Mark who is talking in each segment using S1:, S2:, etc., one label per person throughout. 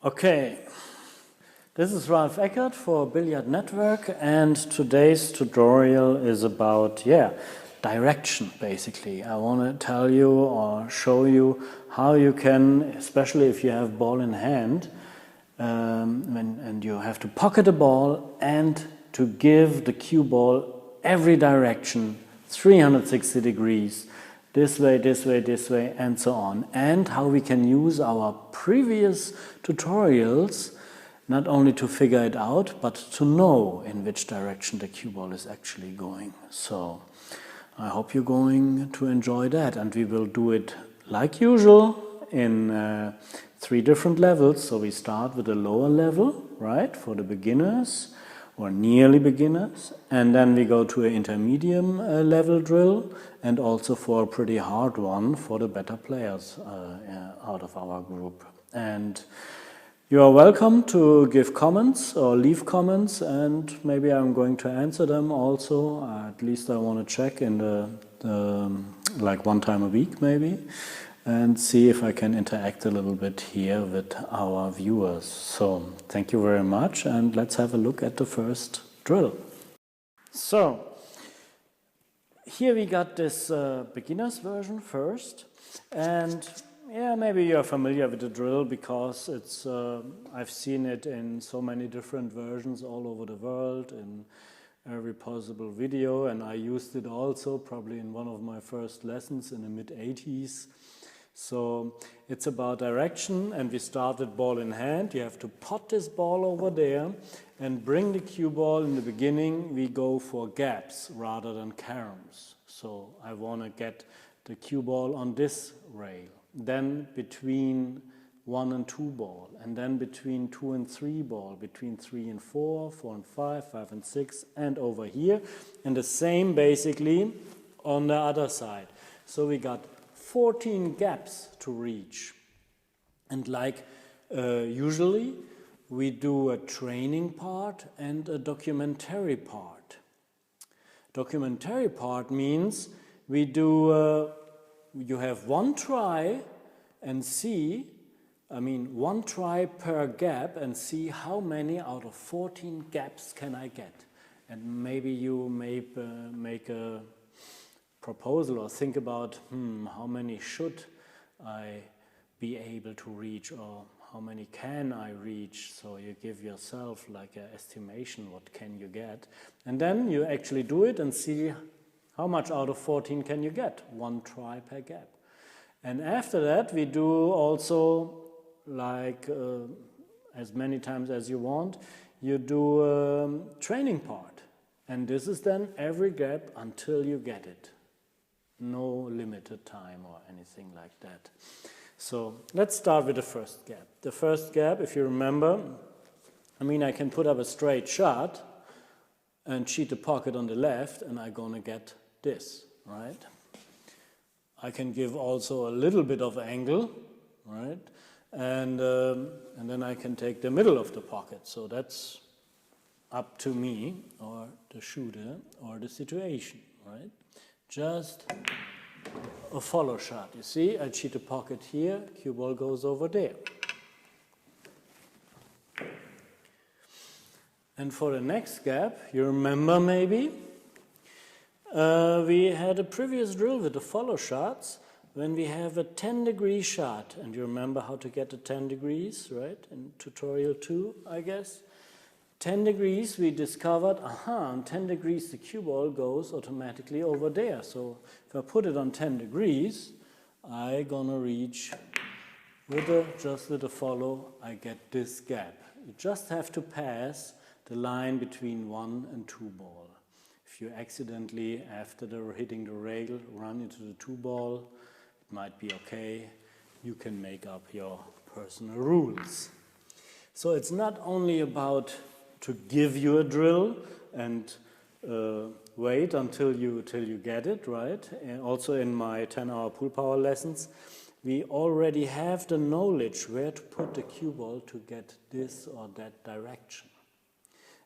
S1: Okay, this is Ralph Eckert for Billiard Network, and today's tutorial is about, direction basically. I want to tell you or show you how you can, especially if you have ball in hand, and you have to pocket a ball and to give the cue ball every direction, 360 degrees, this way, this way, this way, and so on. And how we can use our previous tutorials not only to figure it out, but to know in which direction the cue ball is actually going. So I hope you're going to enjoy that, and we will do it like usual in 3 different levels. So we start with a lower level, right, for the beginners or nearly beginners, and then we go to an intermediate level drill, and also for a pretty hard one for the better players out of our group. And you are welcome to give comments or leave comments, and maybe I'm going to answer them also. At least I want to check in the like 1 time a week maybe, and see if I can interact a little bit here with our viewers. So thank you very much, and let's have a look at the first drill. So here we got this beginner's version first, and maybe you're familiar with the drill because it's I've seen it in so many different versions all over the world in every possible video, and I used it also probably in one of my first lessons in the mid-80s. So it's about direction, and we start with ball in hand. You have to pot this ball over there and bring the cue ball. In the beginning we go for gaps rather than caroms. So I want to get the cue ball on this rail, then between 1 and 2 ball, and then between 2 and 3 ball, between 3 and 4, 4 and 5, 5 and 6, and over here, and the same basically on the other side. So we got 14 gaps to reach, and like usually we do a training part and a documentary part. Documentary part means we do you have 1 try and see, one try per gap, and see how many out of 14 gaps can I get. And maybe you may make a proposal or think about, how many should I be able to reach, or how many can I reach? So you give yourself like an estimation, what can you get? And then you actually do it and see how much out of 14 can you get, 1 try per gap. And after that we do also, like as many times as you want, you do a training part. And this is then every gap until you get it. No limited time or anything like that. So let's start with the first gap. The first gap, if you remember, I can put up a straight shot and cheat the pocket on the left, and I'm gonna get this, right? I can give also a little bit of angle, right? And then I can take the middle of the pocket. So that's up to me, or the shooter, or the situation, right? Just a follow shot. You see, I cheat a pocket here, cue ball goes over there. And for the next gap, you remember maybe, we had a previous drill with the follow shots when we have a 10-degree shot. And you remember how to get the 10 degrees, right? In tutorial 2, I guess. 10 degrees, we discovered, on 10 degrees the cue ball goes automatically over there. So if I put it on 10 degrees, I'm gonna reach just with a follow, I get this gap. You just have to pass the line between 1 and 2 ball. If you accidentally, after hitting the rail, run into the 2 ball, it might be okay. You can make up your personal rules. So it's not only about to give you a drill and wait until you get it, right? And also in my 10-hour pool power lessons, we already have the knowledge where to put the cue ball to get this or that direction.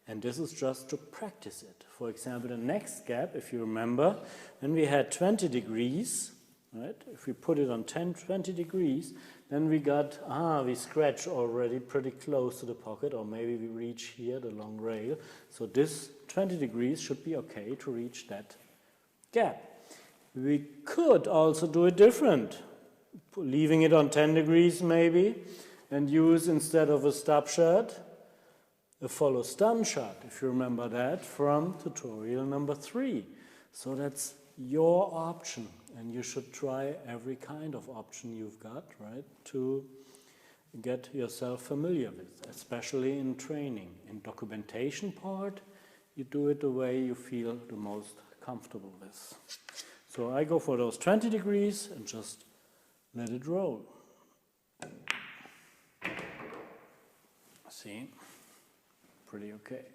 S1: And this is just to practice it. For example, the next gap, if you remember, when we had 20 degrees, right? If we put it on 10, 20 degrees, then we got, we scratch already pretty close to the pocket, or maybe we reach here, the long rail. So this 20 degrees should be okay to reach that gap. We could also do it different, leaving it on 10 degrees maybe, and use, instead of a stop shot, a follow stun shot, if you remember that from tutorial number 3. So that's your option, and you should try every kind of option you've got, right, to get yourself familiar with, especially in training. In documentation part, you do it the way you feel the most comfortable with. So I go for those 20 degrees and just let it roll. See? Pretty okay.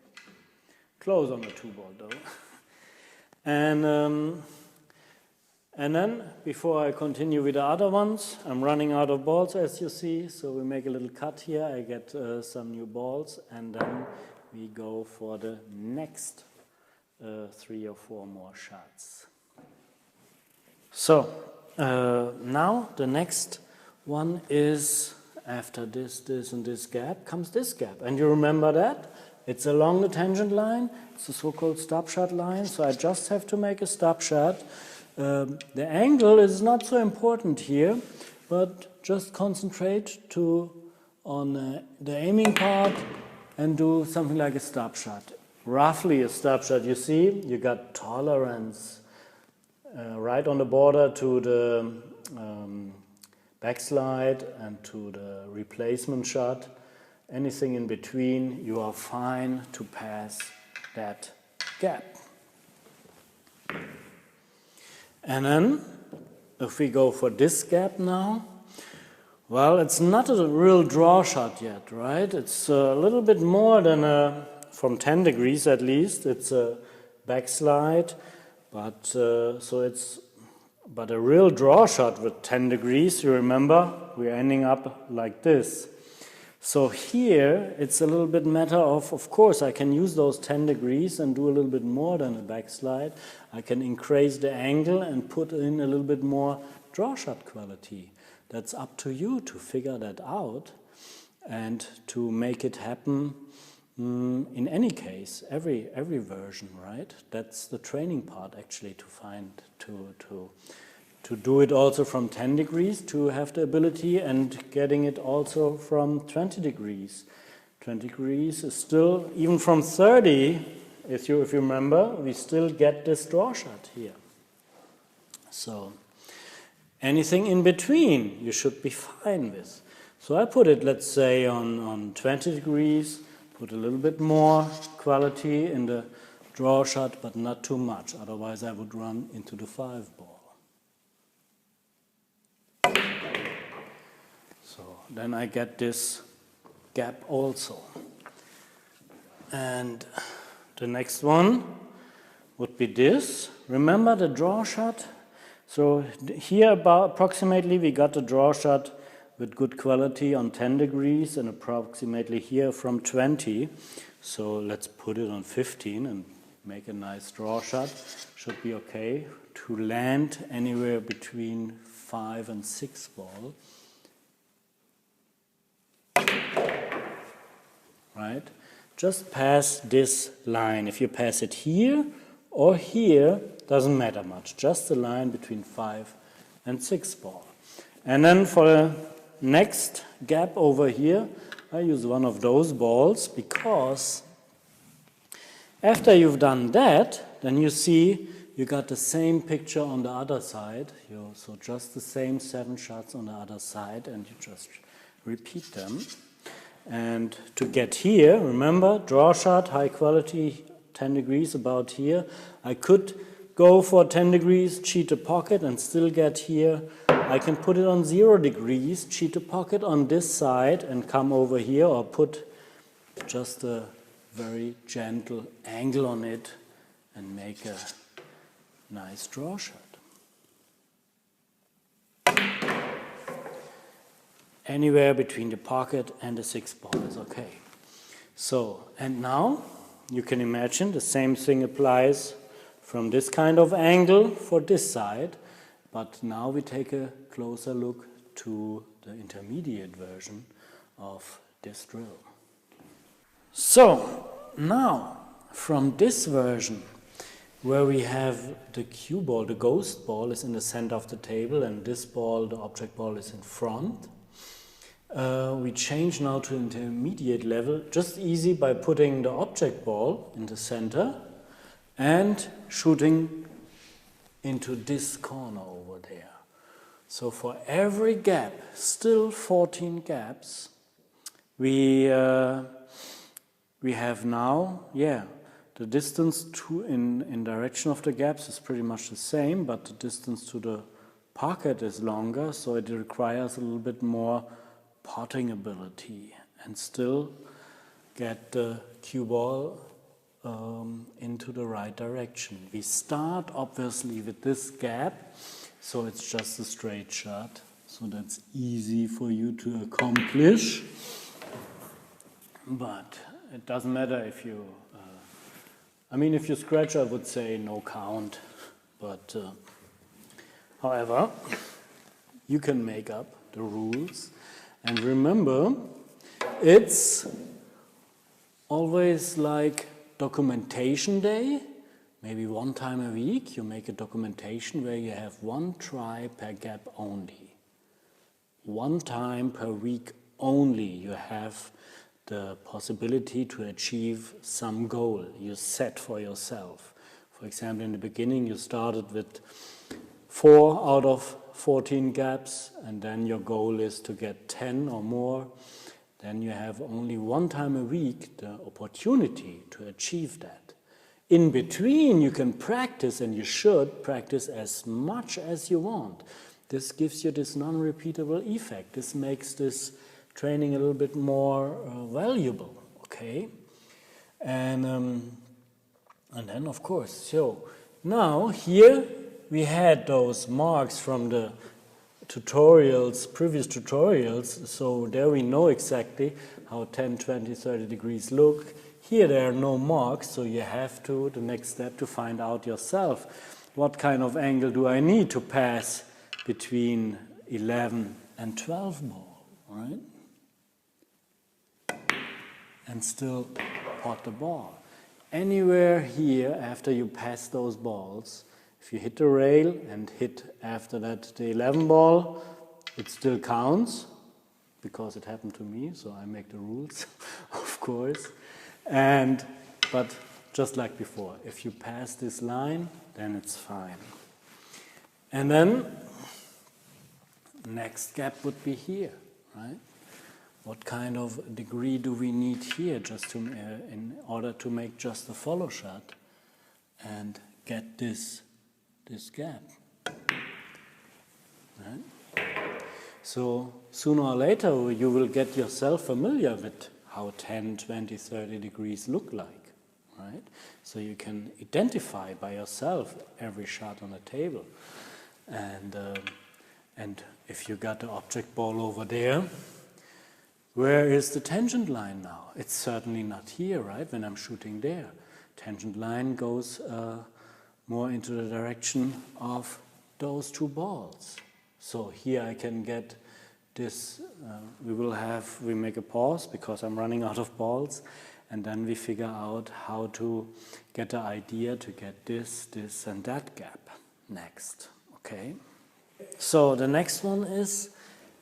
S1: Close on the 2-ball though. And then, before I continue with the other ones, I'm running out of balls, as you see, so we make a little cut here. I get some new balls, and then we go for the next 3 or 4 more shots. So, now the next one is, after this, and this gap, comes this gap. And you remember that? It's along the tangent line. It's a so-called stop shot line. So I just have to make a stop shot. The angle is not so important here, but just concentrate on the aiming part and do something like a stop shot. Roughly a stop shot. You see, you got tolerance right on the border to the backslide and to the replacement shot. Anything in between, you are fine to pass that gap. And then, if we go for this gap now, well, it's not a real draw shot yet, right? It's a little bit more than from 10 degrees at least. It's a backslide, but a real draw shot with 10 degrees, you remember, we're ending up like this. So here, it's a little bit matter of course, I can use those 10 degrees and do a little bit more than a backslide. I can increase the angle and put in a little bit more draw shot quality. That's up to you to figure that out and to make it happen in any case, every version, right? That's the training part actually, to find, to do it also from 10 degrees, to have the ability, and getting it also from 20 degrees. 20 degrees is still, even from 30, if you remember, we still get this draw shot here. So anything in between you should be fine with. So I put it, let's say, on 20 degrees, put a little bit more quality in the draw shot, but not too much, otherwise I would run into the 5-ball. So then I get this gap also. And the next one would be this. Remember the draw shot? So here approximately we got the draw shot with good quality on 10 degrees and approximately here from 20. So let's put it on 15 and make a nice draw shot. Should be okay to land anywhere between 5 and 6 ball. Right? Just pass this line. If you pass it here or here, doesn't matter much. Just the line between 5 and 6 ball. And then for the next gap over here, I use one of those balls, because after you've done that, then you see you got the same picture on the other side. So just the same 7 shots on the other side, and you just repeat them. And to get here, remember, draw shot, high quality, 10 degrees about here. I could go for 10 degrees, cheat the pocket, and still get here. I can put it on 0 degrees, cheat the pocket on this side, and come over here, or put just a very gentle angle on it and make a nice draw shot. Anywhere between the pocket and the 6-ball is okay. So, and now you can imagine the same thing applies from this kind of angle for this side. But now we take a closer look to the intermediate version of this drill. So now from this version, where we have the cue ball, the ghost ball is in the center of the table, and this ball, the object ball, is in front. We change now to intermediate level, just easy by putting the object ball in the center and shooting into this corner over there. So for every gap, still 14 gaps, we have now, the distance in direction of the gaps is pretty much the same, but the distance to the pocket is longer, so it requires a little bit more potting ability and still get the cue ball into the right direction. We start obviously with this gap, so it's just a straight shot, so that's easy for you to accomplish. But it doesn't matter if you, if you scratch, I would say no count, but however, you can make up the rules. And remember, it's always like documentation day. Maybe one time a week you make a documentation where you have one try per gap only. One time per week only you have the possibility to achieve some goal you set for yourself. For example, in the beginning you started with 4 out of 14 gaps, and then your goal is to get 10 or more. Then you have only one time a week the opportunity to achieve that. In between you can practice, and you should practice as much as you want. This gives you this non-repeatable effect. This makes this training a little bit more valuable, okay? And then of course, so now here we had those marks from the tutorials, previous tutorials, so there we know exactly how 10, 20, 30 degrees look. Here there are no marks, so you have to, the next step, to find out yourself what kind of angle do I need to pass between 11 and 12 ball, right? And still pot the ball. Anywhere here after you pass those balls, if you hit the rail and hit after that the 11 ball, it still counts, because it happened to me, so I make the rules, of course. But just like before, if you pass this line, then it's fine. And then next gap would be here, right? What kind of degree do we need here just to, in order to make just a follow shot and get this gap? Right? So sooner or later you will get yourself familiar with how 10, 20, 30 degrees look like, right? So you can identify by yourself every shot on the table. And if you got the object ball over there, where is the tangent line now? It's certainly not here, right, when I'm shooting there. Tangent line goes more into the direction of those two balls. So here I can get this, we make a pause because I'm running out of balls, and then we figure out how to get the idea to get this, and that gap next, okay? So the next one is,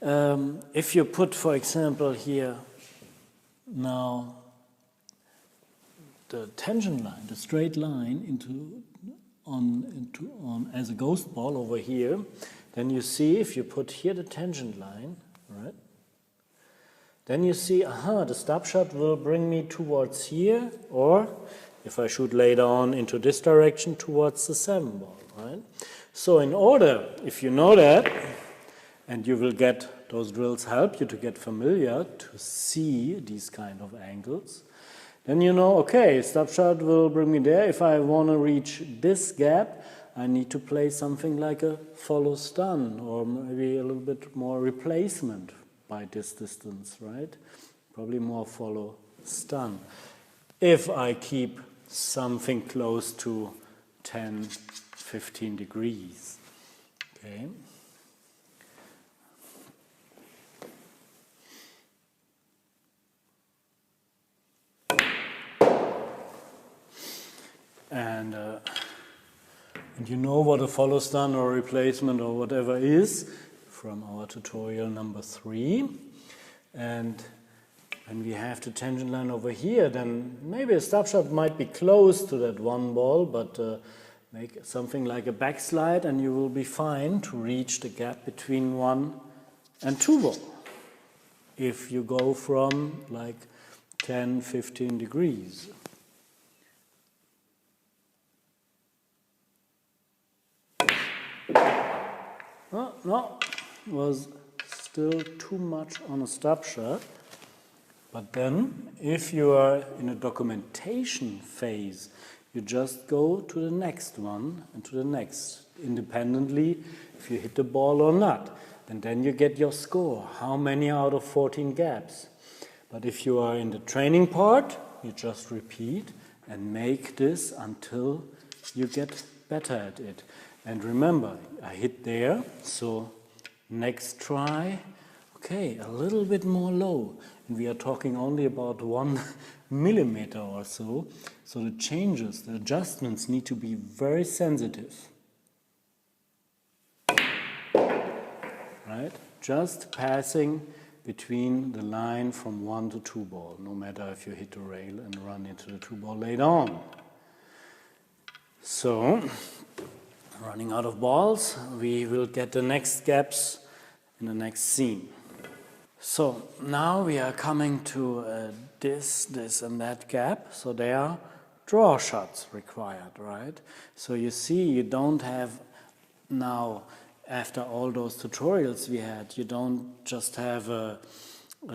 S1: if you put, for example, here now the tangent line, the straight line on as a ghost ball over here, then you see if you put here the tangent line, right? Then you see, the stop shot will bring me towards here, or if I shoot later on into this direction, towards the 7 ball, right? So in order, if you know that, and you will get, those drills help you to get familiar, to see these kind of angles, then you know, okay, stop shot will bring me there. If I want to reach this gap, I need to play something like a follow stun, or maybe a little bit more replacement by this distance, right? Probably more follow stun. If I keep something close to 10, 15 degrees. Okay. And you know what a follow stun or replacement or whatever is from our tutorial number 3. And when we have the tangent line over here, then maybe a stop shot might be close to that one ball, but make something like a backslide and you will be fine to reach the gap between 1 and 2 ball. If you go from like 10, 15 degrees. Oh, no, was still too much on a stop shot. But then, if you are in a documentation phase, you just go to the next one and to the next, independently if you hit the ball or not. And then you get your score, how many out of 14 gaps. But if you are in the training part, you just repeat and make this until you get better at it. And remember, I hit there, so next try, okay, a little bit more low. And we are talking only about 1 millimeter or so. So the changes, the adjustments need to be very sensitive. Right? Just passing between the line from 1 to 2 ball, no matter if you hit the rail and run into the 2 ball later on. So, running out of balls, we will get the next gaps in the next scene. So now we are coming to this and that gap. So there are draw shots required, right? So you see, you don't have now, after all those tutorials we had, you don't just have a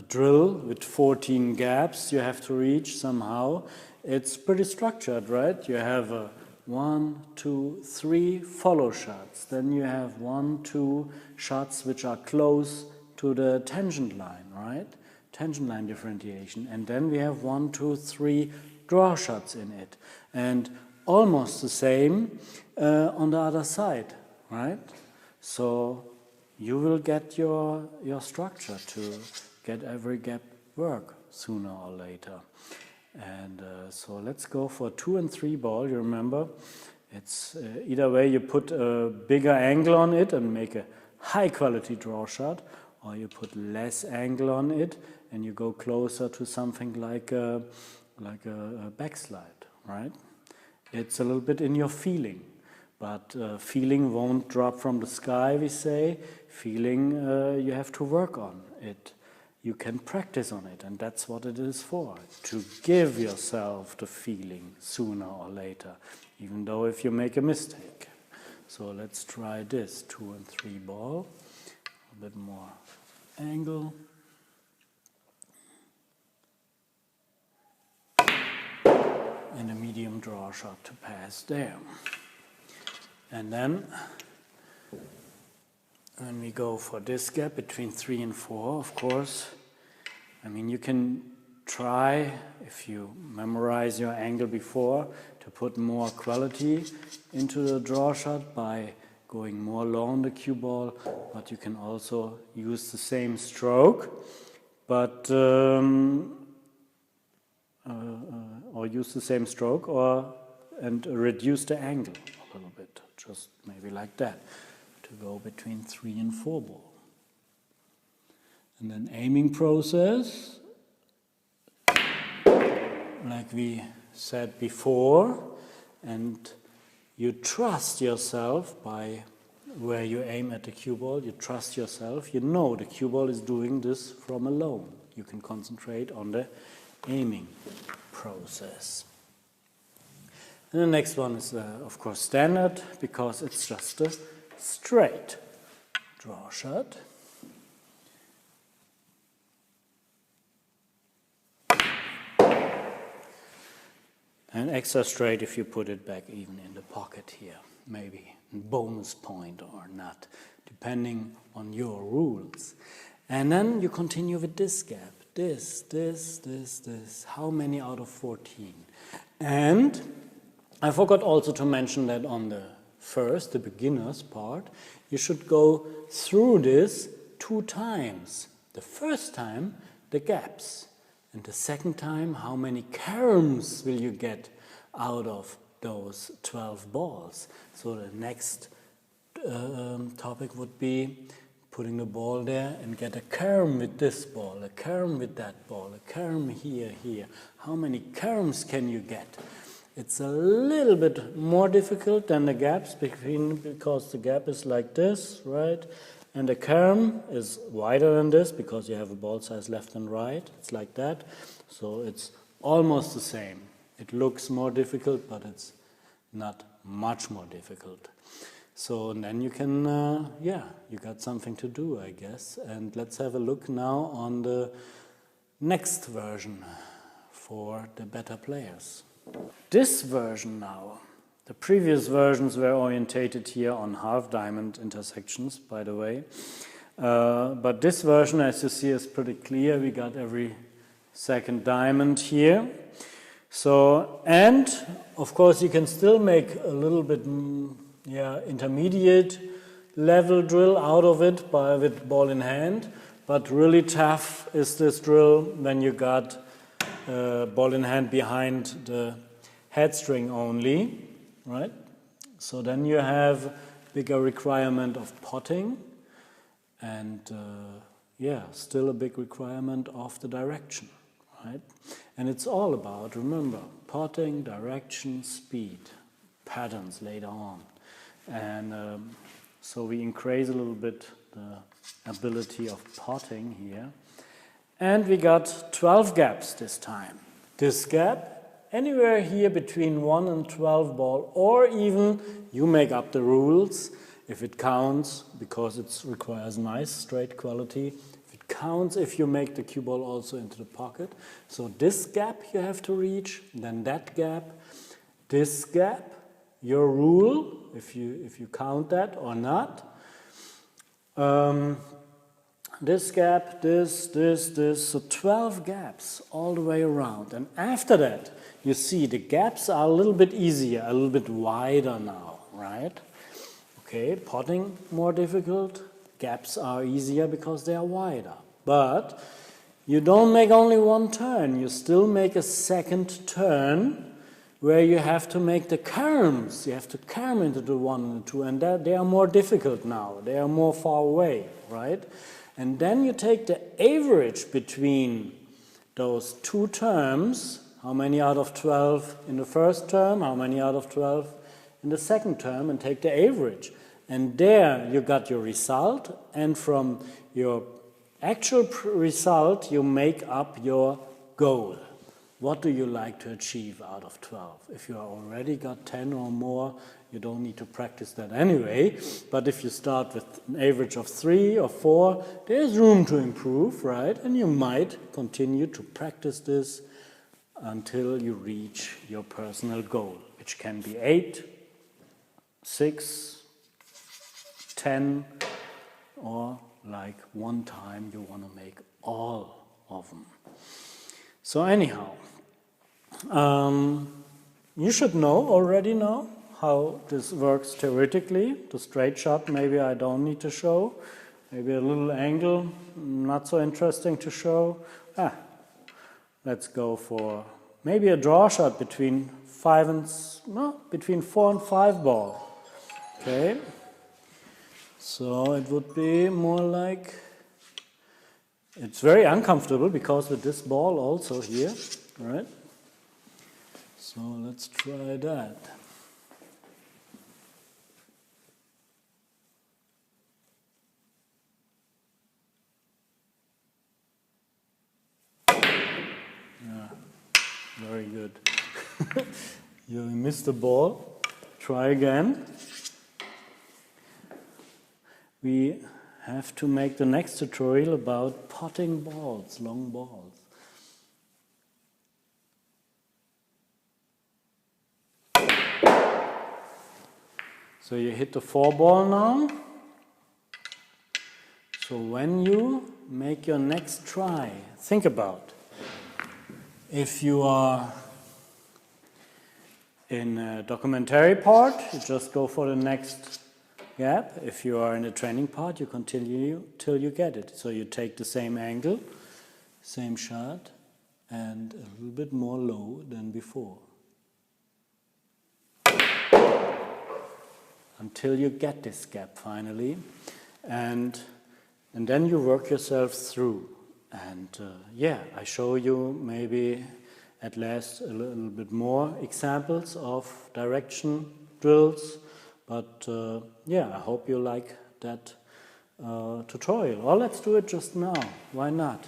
S1: drill with 14 gaps you have to reach somehow. It's pretty structured, right? You have a 1, 2, 3 follow shots. Then you have 1, 2 shots which are close to the tangent line, right? Tangent line differentiation. And then we have 1, 2, 3 draw shots in it. And almost the same on the other side, right? So you will get your structure to get every gap work sooner or later. And so let's go for 2 and 3 ball. You remember, it's either way you put a bigger angle on it and make a high quality draw shot, or you put less angle on it and you go closer to something like a backslide, right? It's a little bit in your feeling, but feeling won't drop from the sky, we say. Feeling you have to work on it. You can practice on it, and that's what it is for, to give yourself the feeling sooner or later, even though if you make a mistake. So let's try this, 2 and 3 ball, a bit more angle. And a medium draw shot to pass there. And then, when we go for this gap between 3 and 4, of course, I mean, you can try, if you memorize your angle before, to put more quality into the draw shot by going more low on the cue ball, but you can also use the same stroke, but or use the same stroke and reduce the angle a little bit, just maybe like that, to go between 3 and 4 ball. And then aiming process, like we said before, and you trust yourself by where you aim at the cue ball, you trust yourself, you know the cue ball is doing this from alone. You can concentrate on the aiming process. And the next one is, of course, standard, because it's just a straight draw shot. And extra straight if you put it back even in the pocket here, maybe bonus point or not, depending on your rules. And then you continue with this gap, this, how many out of 14? And I forgot also to mention that on the first, the beginner's part, you should go through this 2 times. The first time, the gaps. And the second time, how many caroms will you get out of those 12 balls? So the next topic would be putting the ball there and get a carom with this ball, a carom with that ball, a carom here. How many caroms can you get? It's a little bit more difficult than the gaps because the gap is like this, right? And the carom is wider than this because you have a ball size left and right. It's like that. So it's almost the same. It looks more difficult, but it's not much more difficult. So then you can, you got something to do, I guess. And let's have a look now on the next version for the better players. This version now, the previous versions were orientated here on half diamond intersections, by the way. But this version, as you see, is pretty clear. We got every second diamond here. So, and of course you can still make a little bit intermediate level drill out of it with ball in hand, but really tough is this drill when you got ball in hand behind the head string only, right? So then you have bigger requirement of potting and still a big requirement of the direction, right? And it's all about, remember, potting, direction, speed, patterns later on. And so we increase a little bit the ability of potting here. And we got 12 gaps this time. This gap, anywhere here between 1 and 12 ball, or even you make up the rules if it counts, because it requires nice straight quality. If it counts if you make the cue ball also into the pocket. So this gap you have to reach, then that gap, this gap, your rule, if you count that or not. This gap, this, so 12 gaps all the way around. And after that, you see the gaps are a little bit easier, a little bit wider now, right? Okay, potting more difficult, gaps are easier because they are wider. But you don't make only one turn, you still make a second turn where you have to make the caroms. You have to carom into the 1 and the 2, and they are more difficult now. They are more far away, right? And then you take the average between those 2 terms, how many out of 12 in the first term, how many out of 12 in the second term, and take the average. And there you got your result, and from your actual result you make up your goal. What do you like to achieve out of 12? If you already got 10 or more, you don't need to practice that anyway. But if you start with an average of 3 or 4, there's room to improve, right? And you might continue to practice this until you reach your personal goal, which can be 8, 6, 10, or like one time you want to make all of them. So anyhow, you should already know how this works theoretically. The straight shot maybe I don't need to show. Maybe a little angle, not so interesting to show. Let's go for maybe a draw shot between 4 and 5 ball. Okay, so it would be more like, it's very uncomfortable because with this ball also here, right? So let's try that. Yeah, very good. You missed the ball. Try again. We have to make the next tutorial about potting balls, long balls. So you hit the 4 ball now. So when you make your next try, think about, if you are in a documentary part, you just go for the next gap. If you are in the training part, you continue till you get it. So you take the same angle, same shot, and a little bit more low than before. Until you get this gap finally. And then you work yourself through. And yeah, I show you maybe at last a little bit more examples of direction drills. But yeah, I hope you like that tutorial. Or let's do it just now. Why not?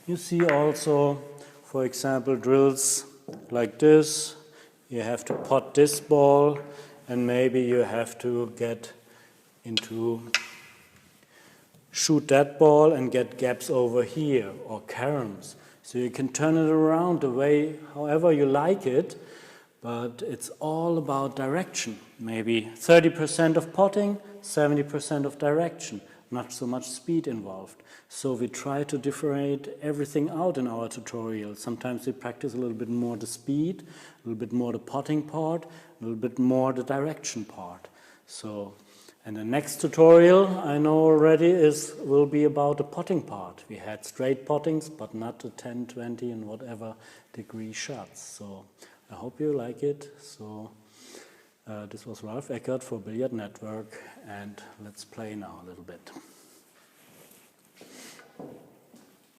S1: You see also, for example, drills like this. You have to pot this ball, and maybe you have to get into shoot that ball and get gaps over here, or caroms. So you can turn it around the way, however you like it, but it's all about direction. Maybe 30% of potting, 70% of direction, not so much speed involved. So we try to differentiate everything out in our tutorial. Sometimes we practice a little bit more the speed, a little bit more the potting part, a little bit more the direction part. So, and the next tutorial, I know already, will be about the potting part. We had straight pottings, but not the 10, 20 and whatever degree shots. So I hope you like it. So this was Ralph Eckert for Billiard Network, and let's play now a little bit.